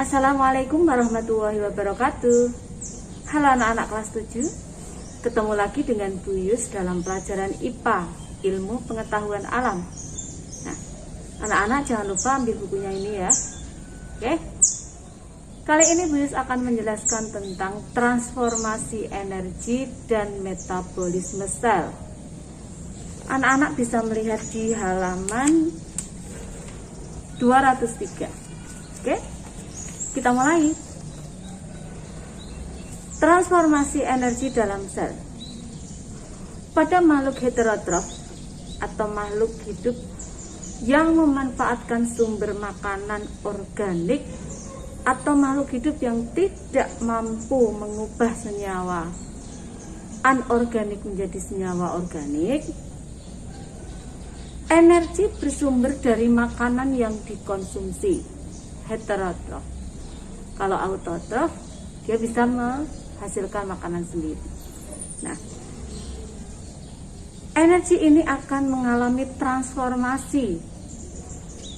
Assalamualaikum warahmatullahi wabarakatuh. Halo anak-anak kelas 7. Ketemu lagi dengan Bu Yus dalam pelajaran IPA, Ilmu Pengetahuan Alam. Nah, anak-anak jangan lupa ambil bukunya ini ya. Oke. Kali ini Bu Yus akan menjelaskan tentang transformasi energi dan metabolisme sel. Anak-anak bisa melihat di halaman 203. Oke. Kita mulai. Transformasi energi dalam sel. Pada makhluk heterotrof atau makhluk hidup yang memanfaatkan sumber makanan organik atau makhluk hidup yang tidak mampu mengubah senyawa anorganik menjadi senyawa organik, energi bersumber dari makanan yang dikonsumsi. Heterotrof. Kalau autotrof, dia bisa menghasilkan makanan sendiri. Nah, energi ini akan mengalami transformasi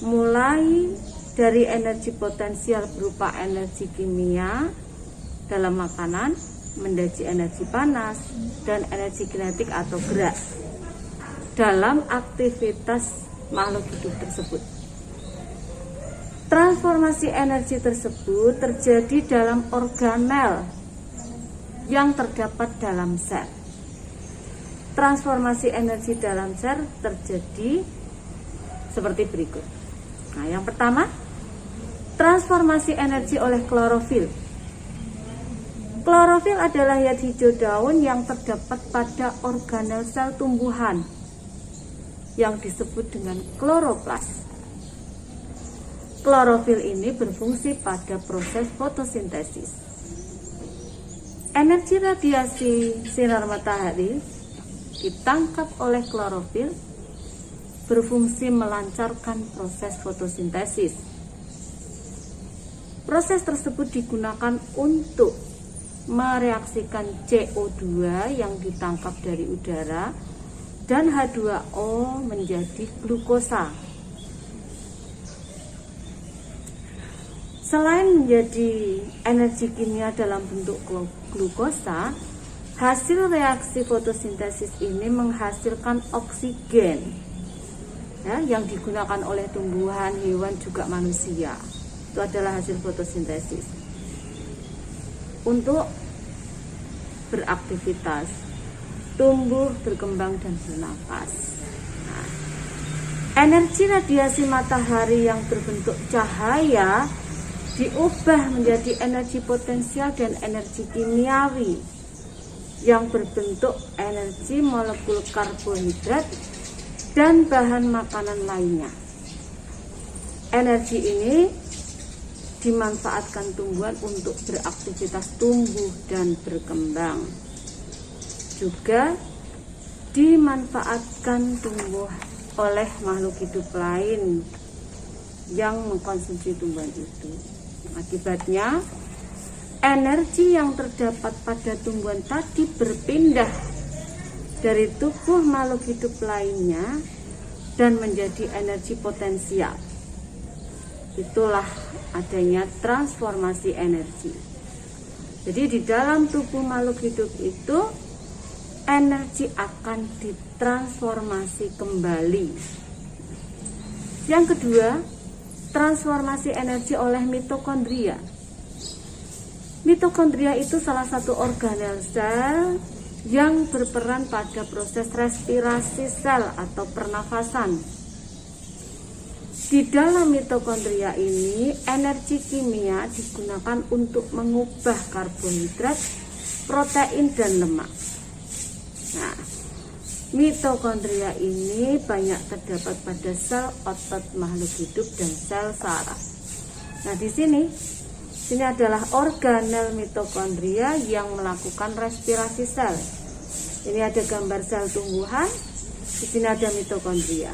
mulai dari energi potensial berupa energi kimia dalam makanan menjadi energi panas dan energi kinetik atau gerak dalam aktivitas makhluk hidup tersebut. Transformasi energi tersebut terjadi dalam organel yang terdapat dalam sel. Transformasi energi dalam sel terjadi seperti berikut. Nah, yang pertama, transformasi energi oleh klorofil. Klorofil adalah zat hijau daun yang terdapat pada organel sel tumbuhan yang disebut dengan kloroplas. Klorofil ini berfungsi pada proses fotosintesis. Energi radiasi sinar matahari ditangkap oleh klorofil berfungsi melancarkan proses fotosintesis. Proses tersebut digunakan untuk mereaksikan CO2 yang ditangkap dari udara dan H2O menjadi glukosa. Selain menjadi energi kimia dalam bentuk glukosa, hasil reaksi fotosintesis ini menghasilkan oksigen ya, yang digunakan oleh tumbuhan, hewan, juga manusia. Itu adalah hasil fotosintesis untuk beraktivitas, tumbuh, berkembang, dan bernafas. Nah, energi radiasi matahari yang berbentuk cahaya diubah menjadi energi potensial dan energi kimiawi yang berbentuk energi molekul karbohidrat dan bahan makanan lainnya. Energi ini dimanfaatkan tumbuhan untuk beraktivitas tumbuh dan berkembang. Juga dimanfaatkan tumbuh oleh makhluk hidup lain yang mengkonsumsi tumbuhan itu. Akibatnya, energi yang terdapat pada tumbuhan tadi berpindah dari tubuh makhluk hidup lainnya dan menjadi energi potensial. Itulah adanya transformasi energi. Jadi di dalam tubuh makhluk hidup itu energi akan ditransformasi kembali. Yang kedua, transformasi energi oleh mitokondria. Mitokondria itu salah satu organel sel yang berperan pada proses respirasi sel atau pernafasan. Di dalam mitokondria ini, energi kimia digunakan untuk mengubah karbohidrat, protein, dan lemak. Nah, mitokondria ini banyak terdapat pada sel otot makhluk hidup dan sel saraf. Nah, di sini adalah organel mitokondria yang melakukan respirasi sel. Ini ada gambar sel tumbuhan. Di sini ada mitokondria.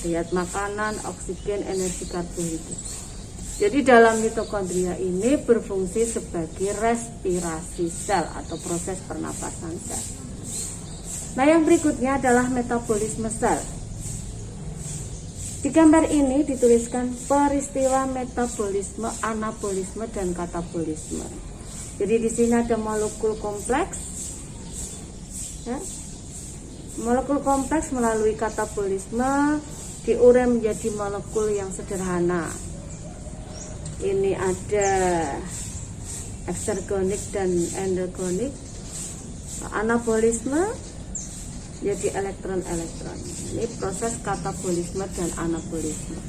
Lihat makanan, oksigen, energi karbohidrat. Jadi dalam mitokondria ini berfungsi sebagai respirasi sel atau proses pernapasan sel. Nah, yang berikutnya adalah metabolisme sel. Di gambar ini dituliskan peristiwa metabolisme, anabolisme, dan katabolisme. Jadi di sini ada molekul kompleks, ya. Molekul kompleks melalui katabolisme diurai menjadi molekul yang sederhana. Ini ada eksergonik dan endogonik. Anabolisme jadi elektron-elektron. Ini proses katabolisme dan anabolisme.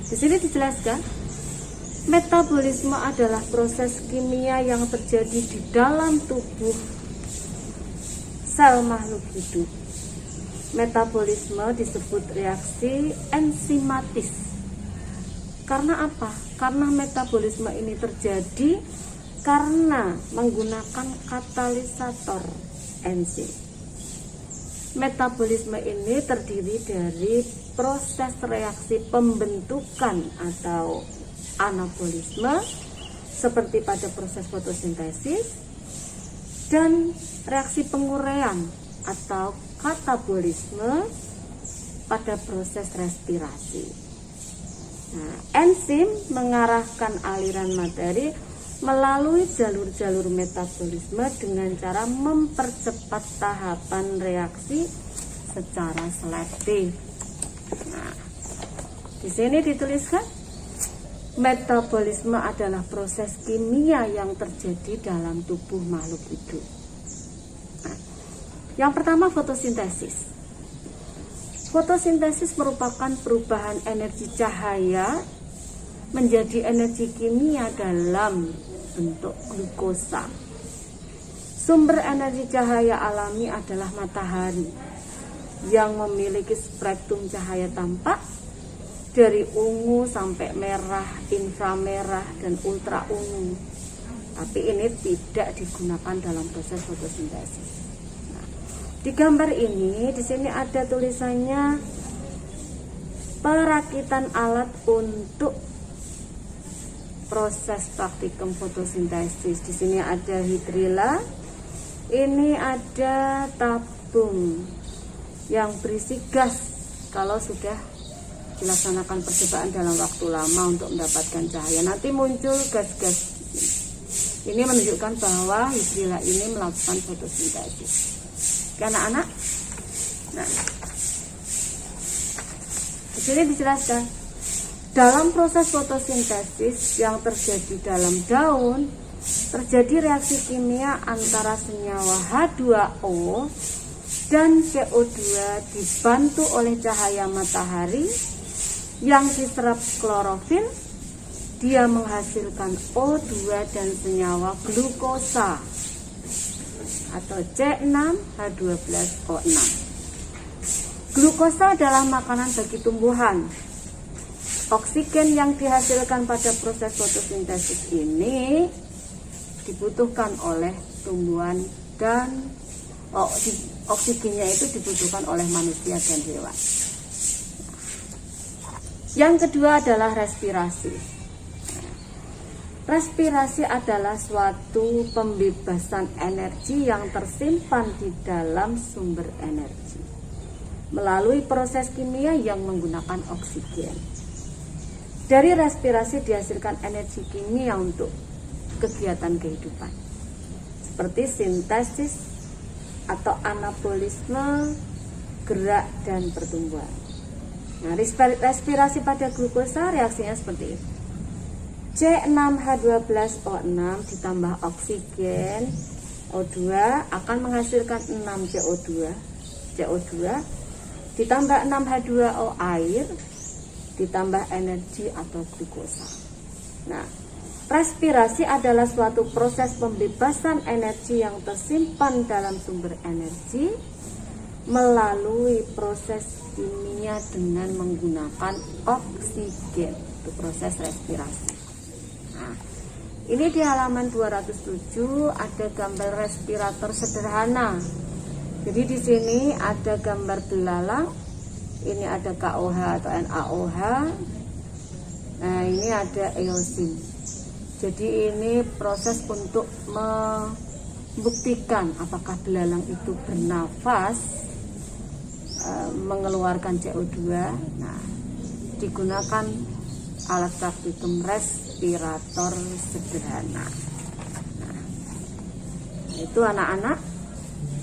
Di sini dijelaskan, metabolisme adalah proses kimia yang terjadi di dalam tubuh sel makhluk hidup. Metabolisme disebut reaksi enzimatis. Karena apa? Karena metabolisme ini terjadi karena menggunakan katalisator enzim. Metabolisme ini terdiri dari proses reaksi pembentukan atau anabolisme seperti pada proses fotosintesis dan reaksi penguraian atau katabolisme pada proses respirasi. Nah, enzim mengarahkan aliran materi melalui jalur-jalur metabolisme dengan cara mempercepat tahapan reaksi secara selektif. Nah, di sini dituliskan metabolisme adalah proses kimia yang terjadi dalam tubuh makhluk hidup. Nah, yang pertama fotosintesis. Fotosintesis merupakan perubahan energi cahaya menjadi energi kimia dalam bentuk glukosa. Sumber energi cahaya alami adalah matahari yang memiliki spektrum cahaya tampak dari ungu sampai merah, inframerah, dan ultra ungu. Tapi ini tidak digunakan dalam proses fotosintesis. Nah, di gambar ini, di sini ada tulisannya perakitan alat untuk proses praktikum fotosintesis. Di sini ada hidrila, ini ada tabung yang berisi gas kalau sudah dilaksanakan percobaan dalam waktu lama untuk mendapatkan cahaya. Nanti muncul gas-gas. Ini menunjukkan bahwa hidrila ini melakukan fotosintesis. Anak-anak, nah, di sini dijelaskan. Dalam proses fotosintesis yang terjadi dalam daun, terjadi reaksi kimia antara senyawa H2O dan CO2 dibantu oleh cahaya matahari yang diserap klorofil. Dia menghasilkan O2 dan senyawa glukosa atau C6H12O6. Glukosa adalah makanan bagi tumbuhan. Oksigen yang dihasilkan pada proses fotosintesis ini dibutuhkan oleh tumbuhan dan oksigennya itu dibutuhkan oleh manusia dan hewan. Yang kedua adalah respirasi. Respirasi adalah suatu pembebasan energi yang tersimpan di dalam sumber energi melalui proses kimia yang menggunakan oksigen. Dari respirasi dihasilkan energi kimia untuk kegiatan kehidupan, seperti sintesis atau anabolisme, gerak, dan pertumbuhan. Nah, respirasi pada glukosa reaksinya seperti ini. C6H12O6 ditambah oksigen O2 akan menghasilkan 6 CO2 ditambah 6H2O air ditambah energi atau glukosa. Nah, respirasi adalah suatu proses pembebasan energi yang tersimpan dalam sumber energi melalui proses kimia dengan menggunakan oksigen. Itu proses respirasi. Nah, ini di halaman 207 ada gambar respirator sederhana. Jadi di sini ada gambar belalang. Ini ada KOH atau NaOH. Nah, ini ada eosin. Jadi ini proses untuk membuktikan apakah belalang itu bernafas mengeluarkan CO2. Nah, digunakan alat praktikum respirator sederhana. Nah, itu anak-anak.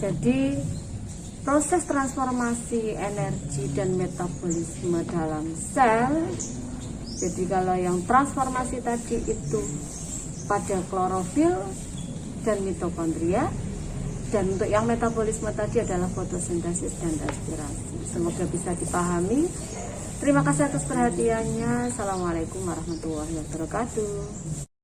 Jadi proses transformasi energi dan metabolisme dalam sel. Jadi kalau yang transformasi tadi itu pada klorofil dan mitokondria, dan untuk yang metabolisme tadi adalah fotosintesis dan respirasi. Semoga bisa dipahami. Terima kasih atas perhatiannya. Assalamualaikum warahmatullahi wabarakatuh.